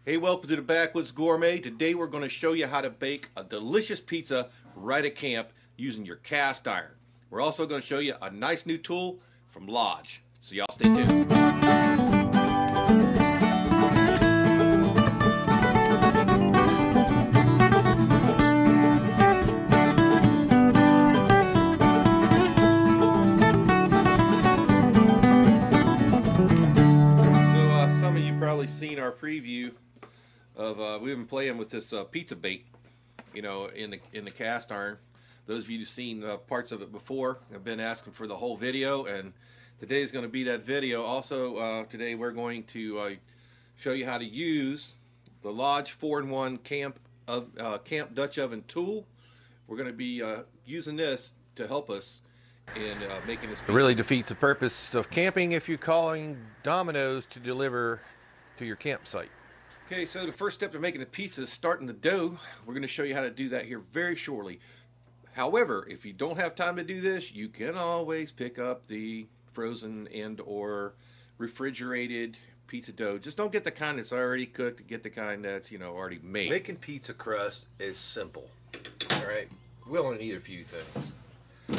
Hey, welcome to the Backwoods Gourmet. Today we're going to show you how to bake a delicious pizza right at camp using your cast iron. We're also going to show you a nice new tool from Lodge. So y'all stay tuned. Some of you probably seen our preview of we've been playing with this pizza bake, in the cast iron. Those of you who've seen parts of it before have been asking for the whole video, and today is going to be that video. Also, today we're going to show you how to use the Lodge 4-in-1 Camp Dutch Oven tool. We're going to be using this to help us in making this pizza. It really defeats the purpose of camping if you're calling Domino's to deliver to your campsite. Okay, so the first step to making a pizza is starting the dough. We're going to show you how to do that here very shortly. However, if you don't have time to do this, you can always pick up the frozen and or refrigerated pizza dough. Just don't get the kind that's already cooked. Get the kind that's, already made. Making pizza crust is simple. All right, we only need a few things.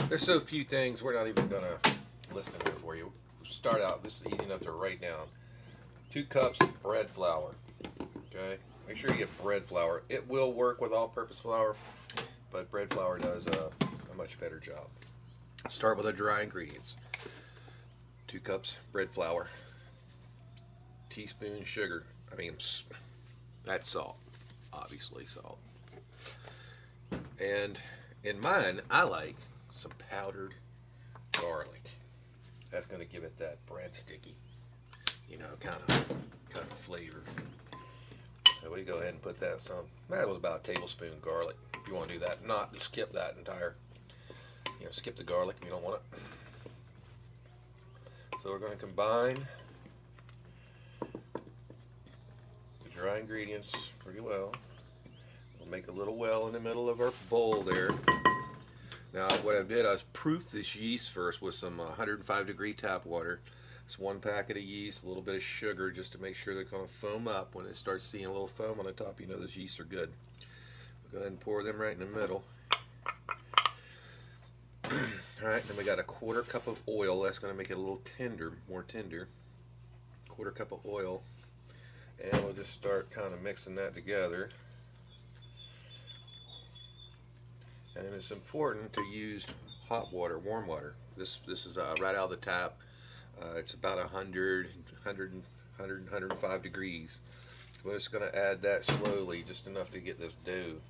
There's so few things, we're not even going to list them here for you. Start out, this is easy enough to write down. 2 cups bread flour. Okay, make sure you get bread flour. It will work with all-purpose flour, but bread flour does a much better job. Start with the dry ingredients. 2 cups bread flour. Teaspoon sugar. That's salt. Obviously salt. And in mine, I like some powdered garlic. That's going to give it that bread sticky, kind of flavor. So we go ahead and put that that was about a tablespoon garlic. If you want to do that, not to skip that entire, skip the garlic if you don't want it. So we're going to combine the dry ingredients pretty well. We'll make a little well in the middle of our bowl there. Now what I did, I proofed this yeast first with some 105-degree tap water. It's 1 packet of yeast, a little bit of sugar just to make sure they're going to foam up. When it starts seeing a little foam on the top, you know those yeasts are good. We'll go ahead and pour them right in the middle. Alright, then we got a 1/4 cup of oil. That's going to make it a little tender, more tender. 1/4 cup of oil. And we'll just start kind of mixing that together. And it's important to use hot water, warm water. This is right out of the tap. It's about 105 degrees. So we're just going to add that slowly, just enough to get this dough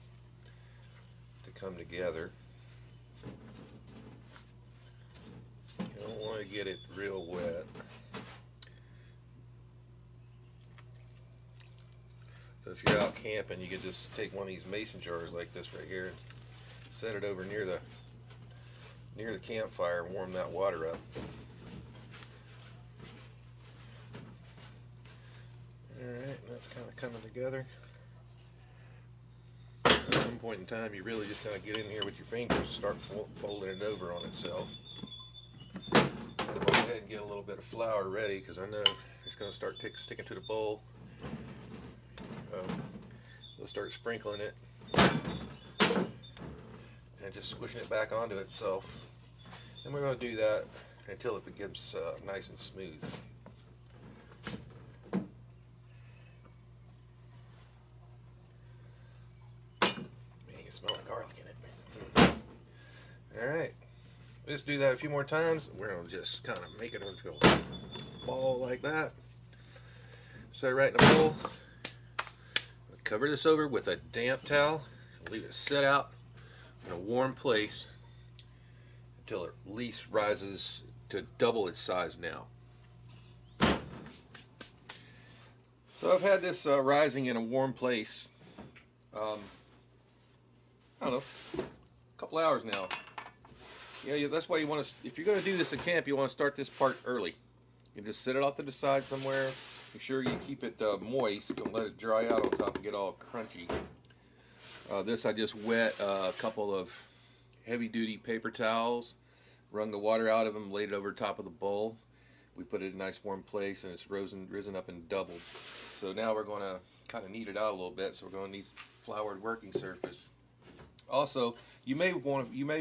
to come together. You don't want to get it real wet. So if you're out camping, you could just take one of these mason jars like this right here and set it over near the campfire and warm that water up. Alright, that's kind of coming together. At some point in time, you really just kind of get in here with your fingers and start folding it over on itself. I'll go ahead and get a little bit of flour ready because I know it's going to start sticking to the bowl. We'll start sprinkling it and just squishing it back onto itself. And we're going to do that until it becomes nice and smooth. Smell like garlic in it. Alright, let's do that a few more times. We're going to just kind of make it into a ball like that. Set it right in the bowl. Cover this over with a damp towel. Leave it set out in a warm place until it at least rises to double its size now. So I've had this rising in a warm place. I don't know, a couple hours now. Yeah, that's why you want to, if you're going to do this in camp, you want to start this part early. You just set it off to the side somewhere. Make sure you keep it moist. Don't let it dry out on top and get all crunchy. This I just wet a couple of heavy-duty paper towels, wrung the water out of them, laid it over top of the bowl. We put it in a nice warm place, and it's risen up and doubled. So now we're going to kind of knead it out a little bit, so we're going to need floured working surface. Also, you may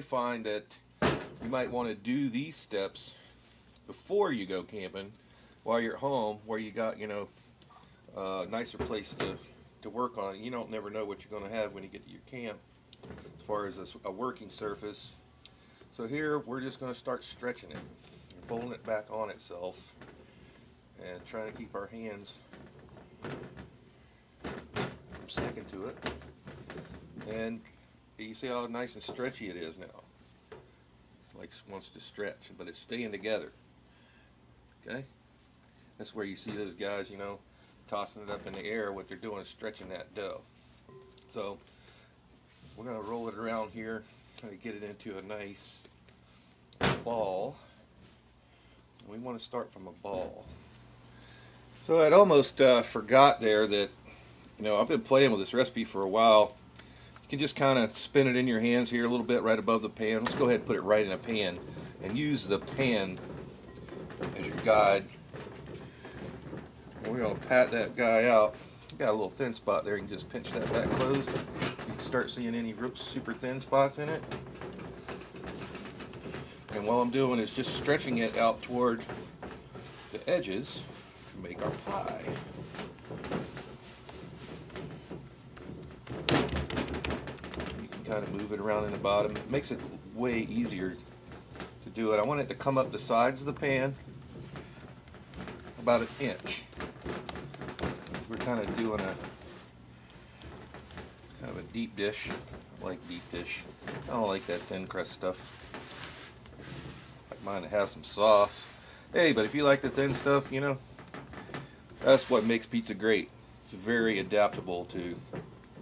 find that you might want to do these steps before you go camping, while you're at home, where you got, you know, a nicer place to work on it. You don't never know what you're going to have when you get to your camp as far as a working surface. So here we're just going to start stretching it, pulling it back on itself, and trying to keep our hands from sticking to it. And you see how nice and stretchy it is now. It's like it wants to stretch, but it's staying together. Okay? That's where you see those guys, you know, tossing it up in the air. What they're doing is stretching that dough. So we're going to roll it around here, try to get it into a nice ball. We want to start from a ball. So I'd almost forgot there that, you know, I've been playing with this recipe for a while. You can just kind of spin it in your hands here a little bit right above the pan. Let's go ahead and put it right in a pan and use the pan as your guide. And we're going to pat that guy out. Got a little thin spot there. You can just pinch that back closed. You can start seeing any super thin spots in it. And what I'm doing is just stretching it out toward the edges to make our pie. Kind of move it around in the bottom. It makes it way easier to do it. I want it to come up the sides of the pan about an inch. We're kind of doing a deep dish. I like deep dish. I don't like that thin crust stuff. I like mine to have some sauce. Hey, but if you like the thin stuff, you know, that's what makes pizza great. It's very adaptable to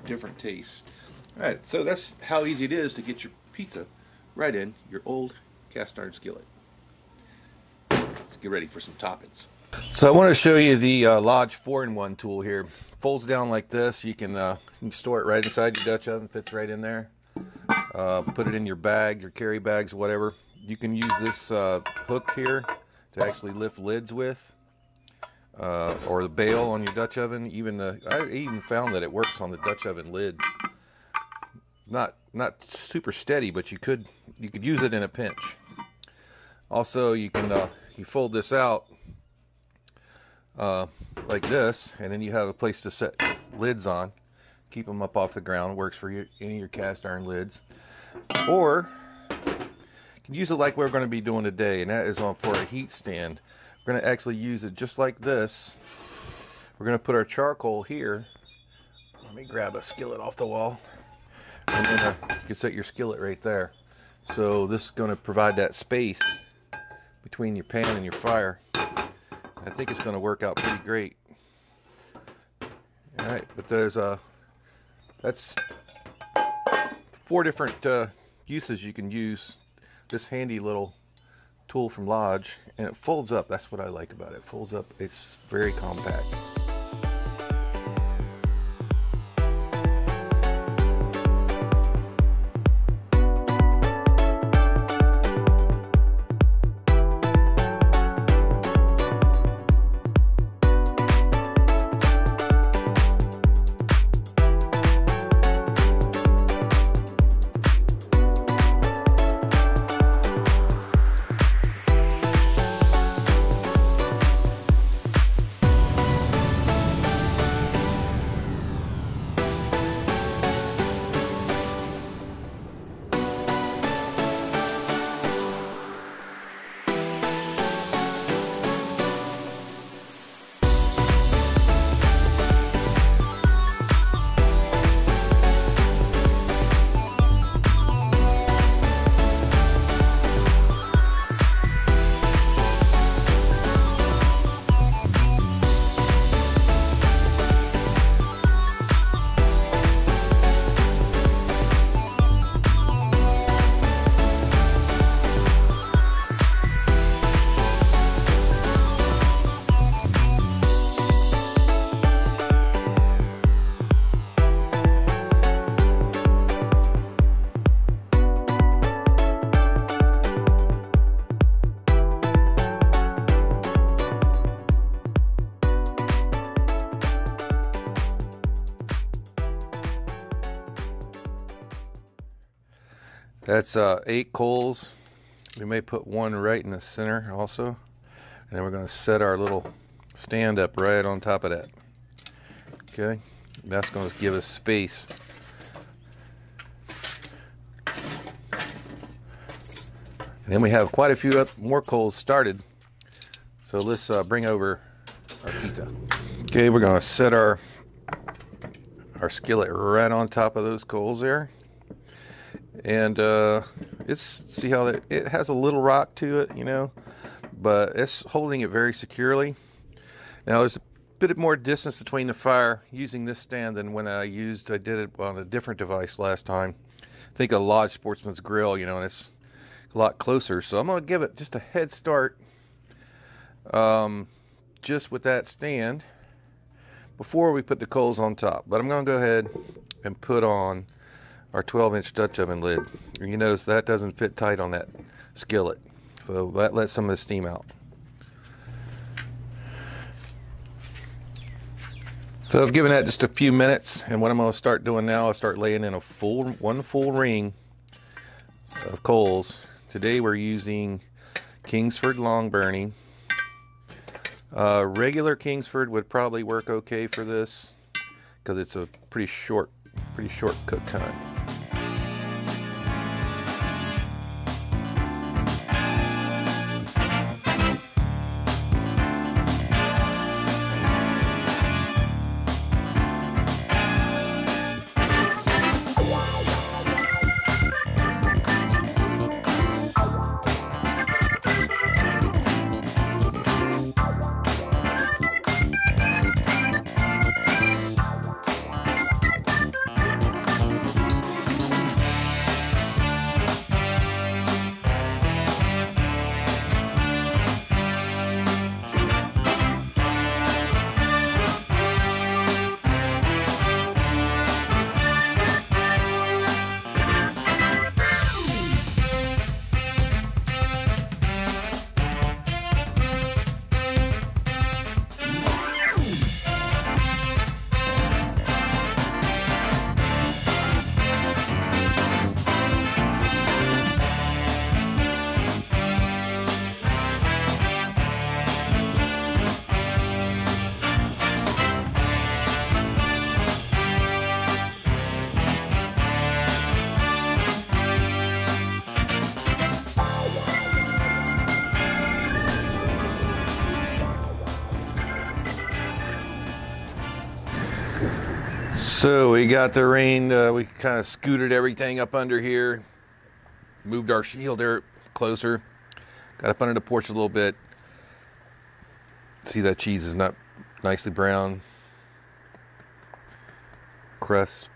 different tastes. Alright, so that's how easy it is to get your pizza right in your old cast iron skillet. Let's get ready for some toppings. So I want to show you the Lodge 4-in-1 tool here. Folds down like this. You can store it right inside your Dutch oven. Fits right in there. Put it in your bag, your carry bags, whatever. You can use this hook here to actually lift lids with, or the bail on your Dutch oven. I even found that it works on the Dutch oven lid. Not super steady, but you could use it in a pinch. Also, you can you fold this out like this, and then you have a place to set lids on. Keep them up off the ground. Works for any of your cast iron lids. Or you can use it like we're going to be doing today, and that is for a heat stand. We're going to actually use it just like this. We're going to put our charcoal here. Let me grab a skillet off the wall. And then you can set your skillet right there. So this is going to provide that space between your pan and your fire. I think it's going to work out pretty great. All right, but that's 4 different uses you can use this handy little tool from Lodge, and it folds up. That's what I like about it. It folds up. It's very compact. That's 8 coals. We may put one right in the center also. And then we're going to set our little stand up right on top of that. Okay, that's going to give us space. And then we have quite a few more coals started. So let's bring over our pizza. Okay, we're going to set our skillet right on top of those coals there. And see how it has a little rock to it, you know, but it's holding it very securely. Now there's a bit more distance between the fire using this stand than when I did it on a different device last time. I think a Lodge Sportsman's Grill, you know, and it's a lot closer. So I'm going to give it just a head start just with that stand before we put the coals on top. But I'm going to go ahead and put on our 12-inch Dutch oven lid. You notice that doesn't fit tight on that skillet, so that lets some of the steam out. So I've given that just a few minutes, and what I'm going to start doing now is start laying in one full ring of coals. Today we're using Kingsford long burning. Regular Kingsford would probably work okay for this because it's a pretty short cook time. So we got the rain, we kind of scooted everything up under here, moved our shield there closer, got up under the porch a little bit. See that cheese is not nicely brown. Crust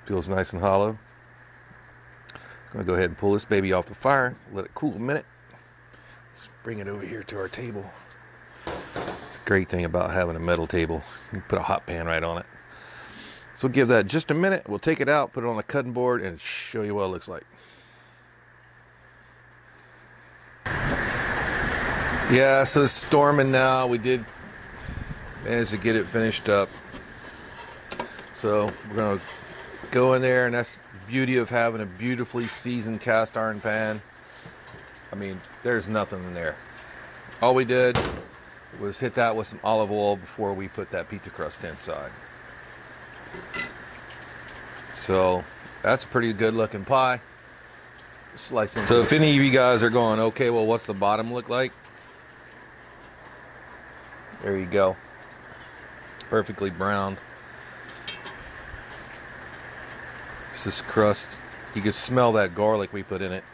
feels nice and hollow. I'm gonna go ahead and pull this baby off the fire, let it cool a minute. Let's bring it over here to our table. It's a great thing about having a metal table. You can put a hot pan right on it. So we'll give that just a minute. We'll take it out, put it on the cutting board, and show you what it looks like. Yeah, so it's storming now. We did manage to get it finished up. So we're going to go in there, and that's the beauty of having a beautifully seasoned cast iron pan. I mean, there's nothing in there. All we did was hit that with some olive oil before we put that pizza crust inside. So that's a pretty good looking pie. Slice in. So if any of you guys are going, okay, well, what's the bottom look like? There you go. Perfectly browned. It's this crust. You can smell that garlic we put in it.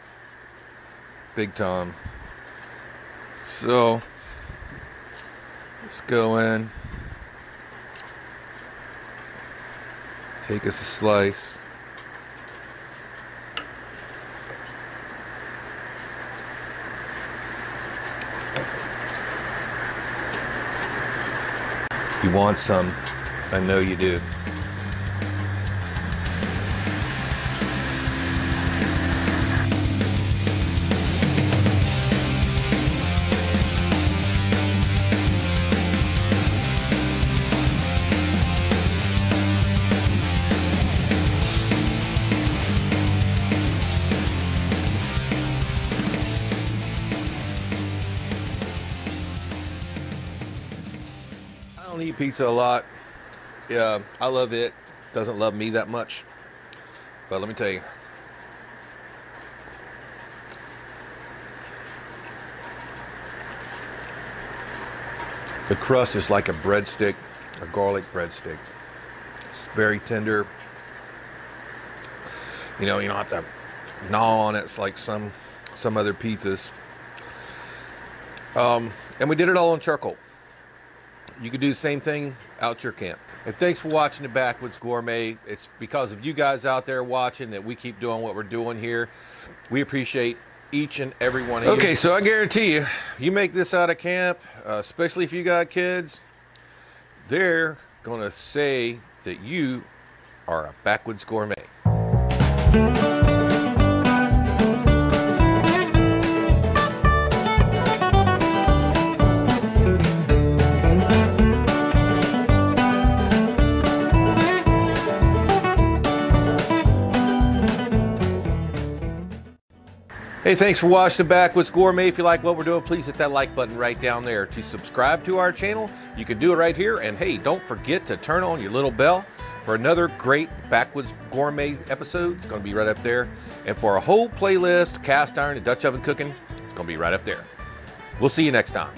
Big time. So let's go in. Take us a slice. You want some? I know you do. pizza a lot. Yeah, I love it. Doesn't love me that much. But let me tell you. The crust is like a breadstick, a garlic breadstick. It's very tender. You know, you don't have to gnaw on it. It's like some other pizzas. And we did it all on charcoal. You could do the same thing out your camp. And thanks for watching the Backwoods Gourmet. It's because of you guys out there watching that we keep doing what we're doing here. We appreciate each and every one of you. Okay, so I guarantee you, you make this out of camp, especially if you got kids, they're going to say that you are a Backwoods Gourmet. Hey, thanks for watching the Backwoods Gourmet. If you like what we're doing, please hit that like button right down there. To subscribe to our channel, you can do it right here. And hey, don't forget to turn on your little bell for another great Backwoods Gourmet episode. It's going to be right up there. And for a whole playlist, cast iron and Dutch oven cooking, it's going to be right up there. We'll see you next time.